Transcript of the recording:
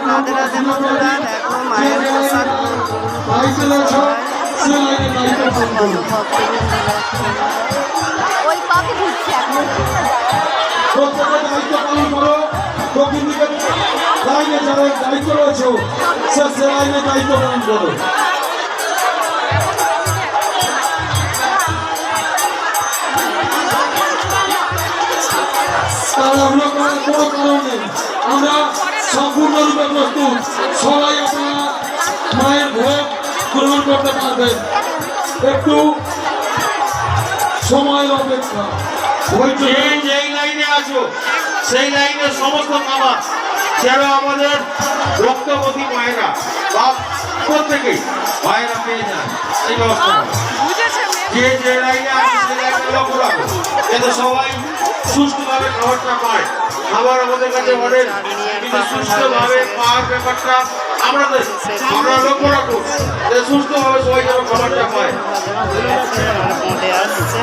রাধে রাধে বন্ধুরা, দেখো মায়ের প্রসাদ ওই পাপি ঘুরছে এখন। প্রত্যেকের দায়িত্ব পালন করো। দক্ষিণ দিকে লাইনে যারা দায়িত্ব রয়েছে সে লাইনে দায়িত্ব পালন করো। তাড়াহুড়ো করার কোনো কারণ নেই, আমরা সম্পূর্ণরূপে প্রস্তুত। সবাই আপনারা মায়ের ভোগ গ্রহণ করতে পারবেন, একটু সময়ের অপেক্ষা। যেই লাইনে আছো সেই লাইনের সমস্ত খাবার যেন আমাদের রক্তবতী মায়েরা বা প্রত্যেকেই মায়েরা পেয়ে যান, এই ব্যবস্থা যে লাইনে আছে সেই লাইনে লক্ষ্য রাখো যাতে সবাই সুস্থভাবে খাবারটা পায়। খাবার আমাদের কাছে অনেক সুস্থভাবে পাওয়ার ব্যাপারটা আমরা লক্ষ্য রাখবো, সুস্থভাবে সবাই যেন খাবারটা পায়। আসছে।